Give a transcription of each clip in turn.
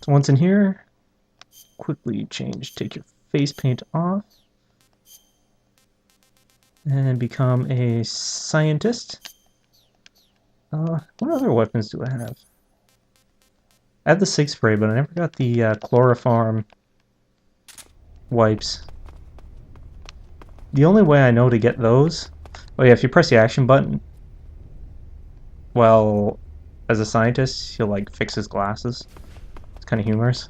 So once in here, quickly take your face paint off, and become a scientist. What other weapons do I have? I have the SIG spray, but I never got the chloroform wipes. The only way I know to get those... Oh yeah, if you press the action button, well, as a scientist, he'll like fix his glasses. It's kind of humorous.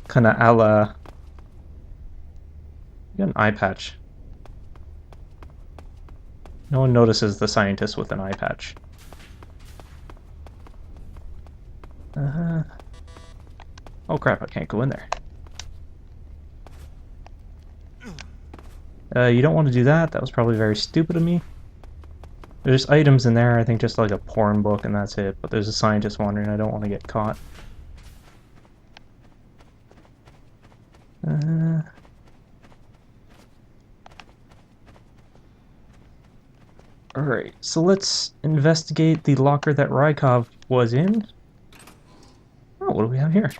Kind of a la... You got an eye patch. No one notices the scientist with an eye patch. Oh crap, I can't go in there. You don't want to do that. That was probably very stupid of me. There's items in there, I think just like a porn book and that's it. But there's a scientist wandering, I don't want to get caught. Alright, so let's investigate the locker that Rykov was in. Oh, what do we have here?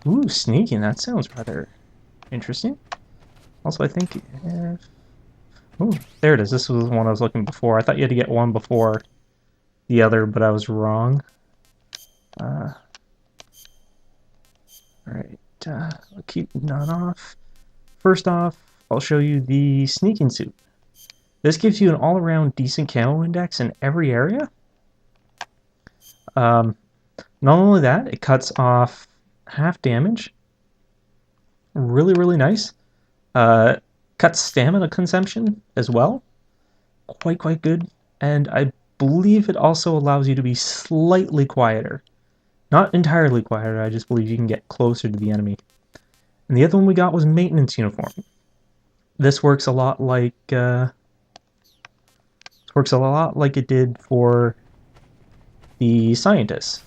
Ooh, sneaking, that sounds rather interesting. Also, I think... oh, there it is. This was the one I was looking before. I thought you had to get one before the other, but I was wrong. Alright, I'll keep none off. First off, I'll show you the sneaking suit. This gives you an all-around decent camo index in every area. Not only that, it cuts off half damage. Really, really nice. Cuts stamina consumption as well. Quite good. And I believe it also allows you to be slightly quieter. Not entirely quieter, I just believe you can get closer to the enemy. And the other one we got was maintenance uniform. This works a lot like it did for the scientists.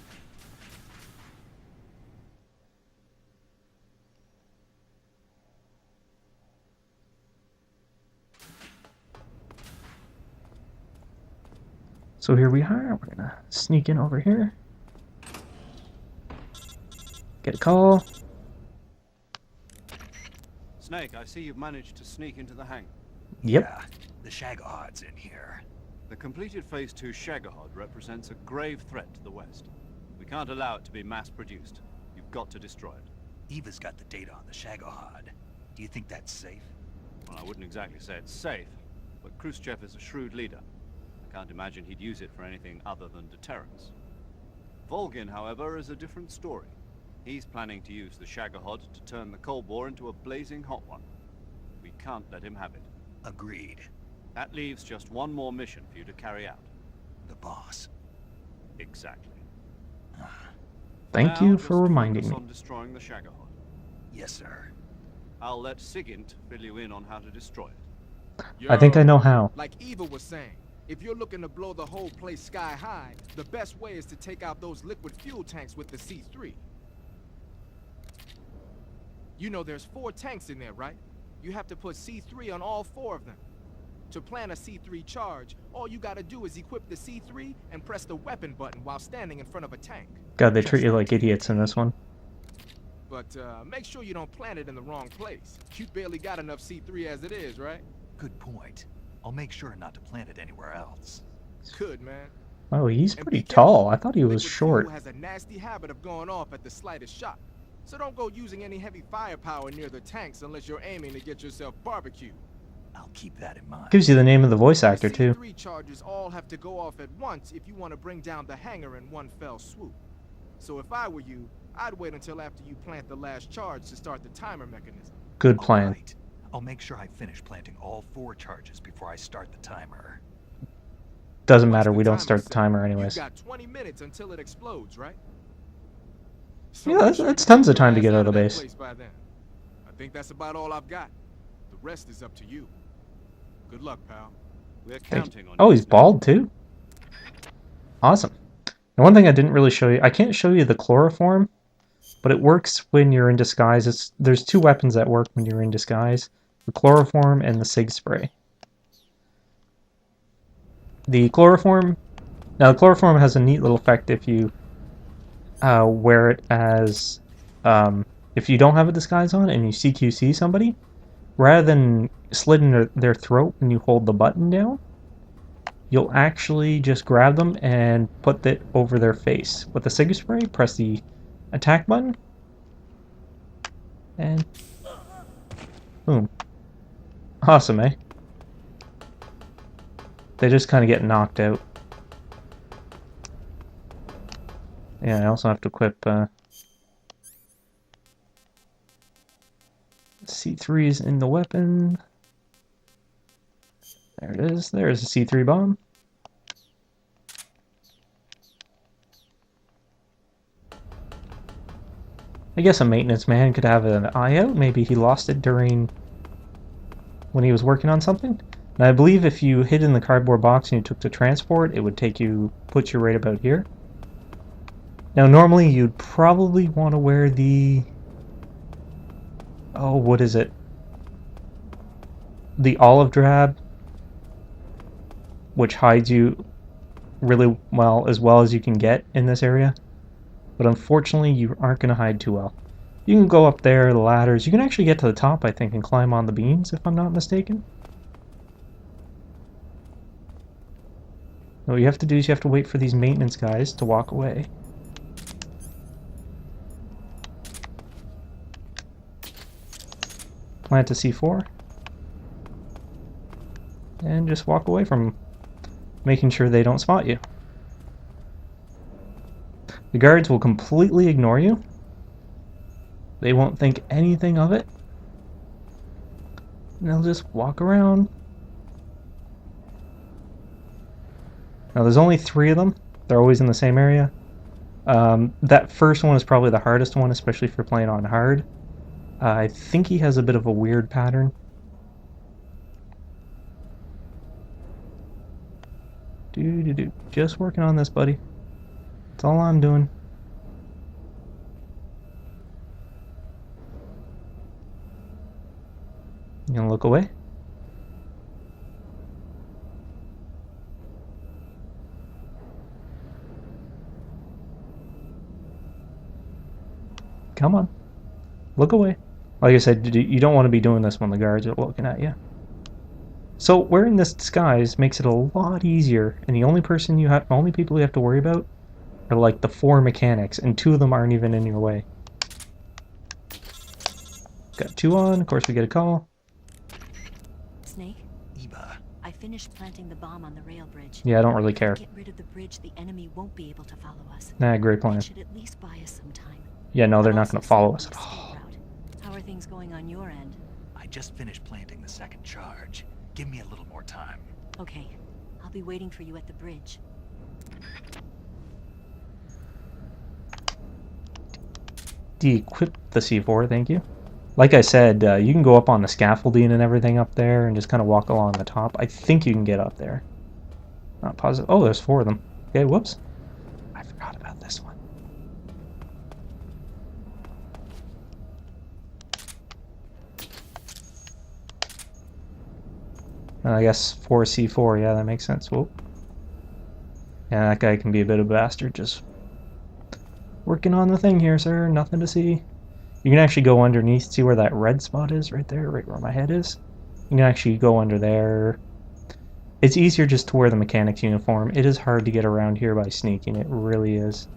So here we are, we're gonna sneak in over here. Get a call. Snake, I see you've managed to sneak into the hangar. Yep. Yeah, the Shagahod's in here. The completed Phase 2 Shagahod represents a grave threat to the West. We can't allow it to be mass-produced. You've got to destroy it. Eva's got the data on the Shagahod. Do you think that's safe? Well, I wouldn't exactly say it's safe, but Khrushchev is a shrewd leader. I can't imagine he'd use it for anything other than deterrence. Volgin, however, is a different story. He's planning to use the Shagahod to turn the Cold War into a blazing hot one. We can't let him have it. Agreed. That leaves just one more mission for you to carry out. The boss. Exactly. Thank Now, you just for reminding focus me. on destroying the Shagahod. Yes, sir. I'll let Sigint fill you in on how to destroy it. I think I know how. Like Eva was saying, if you're looking to blow the whole place sky high, the best way is to take out those liquid fuel tanks with the C3. You know there's 4 tanks in there, right? You have to put C3 on all 4 of them. To plant a C3 charge, all you gotta do is equip the C3 and press the weapon button while standing in front of a tank. God, they treat you like idiots in this one. But make sure you don't plant it in the wrong place. You barely got enough C3 as it is, right? Good point. I'll make sure not to plant it anywhere else. Good, man. Oh, he's And pretty be careful. tall. I thought he was Liquid short. fuel has a nasty habit of going off at the slightest shock. So don't go using any heavy firepower near the tanks unless you're aiming to get yourself barbecued. I'll keep that in mind. Gives you the name of the voice actor, too. C3 charges all have to go off at once if you want to bring down the hangar in one fell swoop. So if I were you, I'd wait until after you plant the last charge to start the timer mechanism. Good All plan. right. I'll make sure I finish planting all 4 charges before I start the timer. Doesn't Once matter, the we don't timer's start the set, timer anyways. You've got 20 minutes until it explodes, right? So Yeah, make that's, sure that's you tons of get your time to ass get out of that base. place by then. I think that's about all I've got. The rest is up to you. Good luck, pal. We're Thank you. counting on Oh, you, he's Snake. bald, too? Awesome. And one thing I didn't really show you, I can't show you the chloroform, but it works when you're in disguise. There's 2 weapons that work when you're in disguise. The chloroform and the SIG spray. The chloroform... Now, the chloroform has a neat little effect if you wear it as if you don't have a disguise on and you CQC somebody, rather than slit in their throat when you hold the button down, you'll actually just grab them and put it over their face. With the Sig Spray, press the attack button, and boom. Awesome, eh? They just kind of get knocked out. Yeah, I also have to equip C3s in the weapon. There it is. There's a C3 bomb. I guess a maintenance man could have an eye out. Maybe he lost it during when he was working on something. And I believe if you hid in the cardboard box and you took the transport, it would put you right about here. Now normally you'd probably want to wear the... Oh, what is it? The olive drab, which hides you really well as you can get in this area. But unfortunately, you aren't going to hide too well. You can go up there, the ladders. You can actually get to the top, I think, and climb on the beams, if I'm not mistaken. What you have to do is you have to wait for these maintenance guys to walk away. Plant a C4. And just walk away from making sure they don't spot you. The guards will completely ignore you. They won't think anything of it. And they'll just walk around. Now there's only 3 of them. They're always in the same area. That first one is probably the hardest one, especially if you're playing on hard. I think he has a bit of a weird pattern. Just working on this, buddy. That's all I'm doing. You gonna look away? Come on. Look away. Like I said, you don't want to be doing this when the guards are looking at you. So wearing this disguise makes it a lot easier, and the only people you have to worry about are like the 4 mechanics, and 2 of them aren't even in your way. Got 2 on, of course we get a call. Snake? Eva. I finished planting the bomb on the rail bridge. Yeah, I don't really care. If we get rid of the bridge, the enemy won't be able to follow us. Nah, great plan. It should at least buy us some time. Yeah, no, they're I've not also going to follow us set at up all. the escape route. How are things going on your end? I just finished planting the second charge. Give me a little more time. Okay, I'll be waiting for you at the bridge. De-equip the C4, thank you. Like I said, you can go up on the scaffolding and everything up there and just kind of walk along the top. I think you can get up there. Not positive. Oh, there's 4 of them. Okay, whoops. I forgot about this one. I guess 4C4, yeah, that makes sense. Whoop. Yeah, that guy can be a bit of a bastard, just working on the thing here, sir. Nothing to see. You can actually go underneath, see where that red spot is right there, right where my head is. You can actually go under there. It's easier just to wear the mechanic's uniform. It is hard to get around here by sneaking, it really is.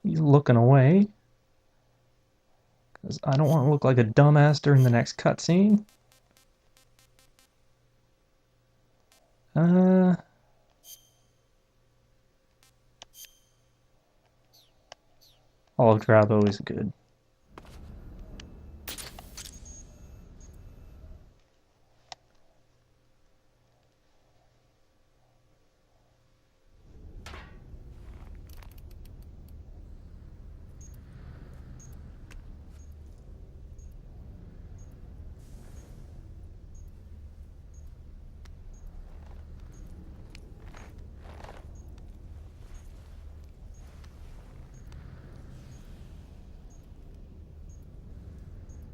He's looking away. Because I don't want to look like a dumbass during the next cutscene. Olive drab always good.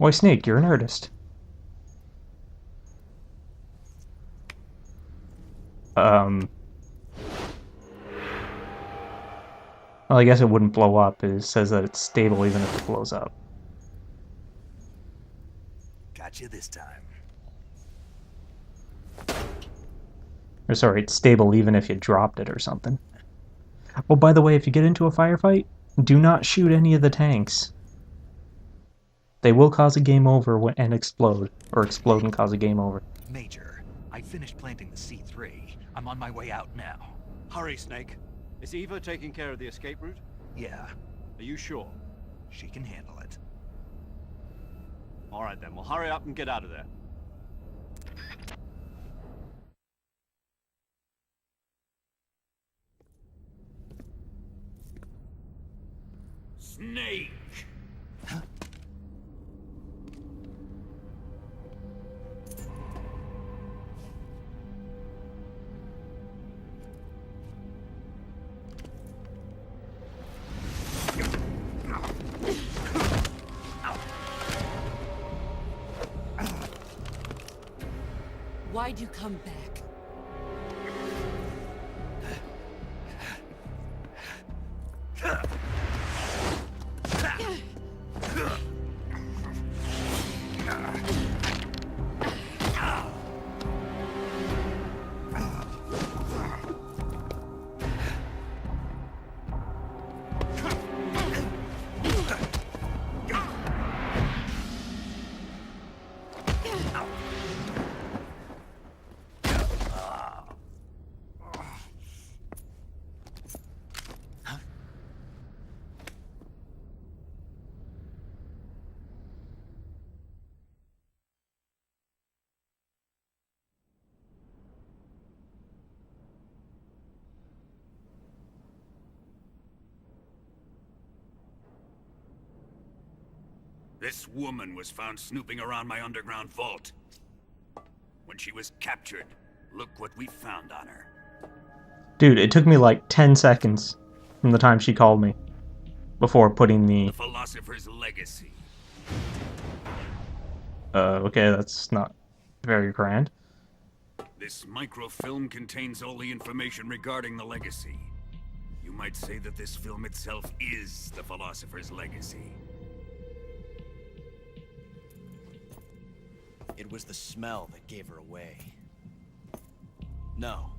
Why, Snake, you're an artist. Well, I guess it wouldn't blow up. It says that it's stable even if it blows up. Got you this time. Or sorry, it's stable even if you dropped it or something. Oh, by the way, if you get into a firefight, do not shoot any of the tanks. They will cause a game over and explode. Or explode and cause a game over. Major, I finished planting the C3. I'm on my way out now. Hurry, Snake. Is Eva taking care of the escape route? Yeah, Are you sure? she can handle it. All right then, well hurry up and get out of there. Snake! Why'd you come back? This woman was found snooping around my underground vault. When she was captured, look what we found on her. Dude, it took me like 10 seconds from the time she called me before putting The the... Philosopher's Legacy. Okay, that's not very grand. This microfilm contains all the information regarding the Legacy. You might say that this film itself is the Philosopher's Legacy. It was the smell that gave her away. No,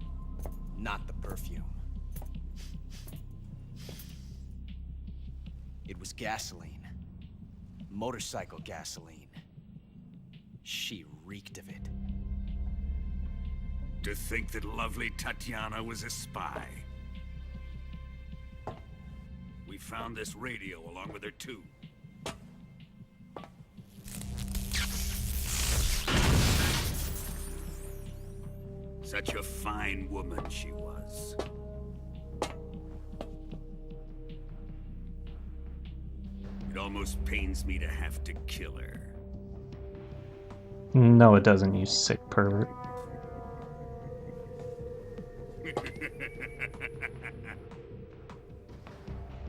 not the perfume. It was gasoline. Motorcycle gasoline. She reeked of it. To think that lovely Tatiana was a spy. We found this radio along with her too. Such a fine woman she was. It almost pains me to have to kill her. No, it doesn't, you sick pervert.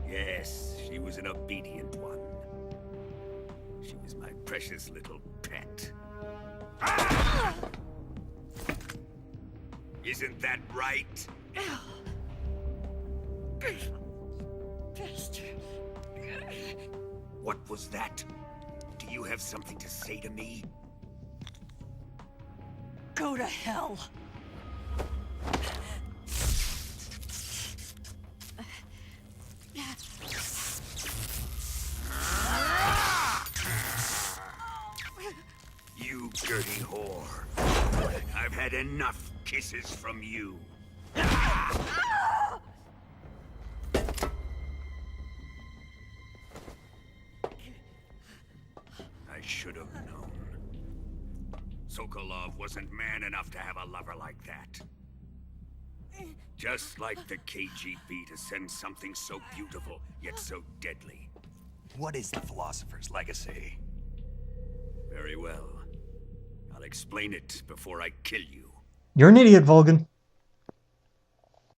Yes, she was an obedient one. She was my precious little pet. Isn't that right? What was that? Do you have something to say to me? Go to hell. You dirty whore. I've had enough kisses from you. I should have known. Sokolov wasn't man enough to have a lover like that. Just like the KGB to send something so beautiful, yet so deadly. What is the Philosopher's Legacy? Very well. I'll explain it before I kill you. You're an idiot, Vulcan.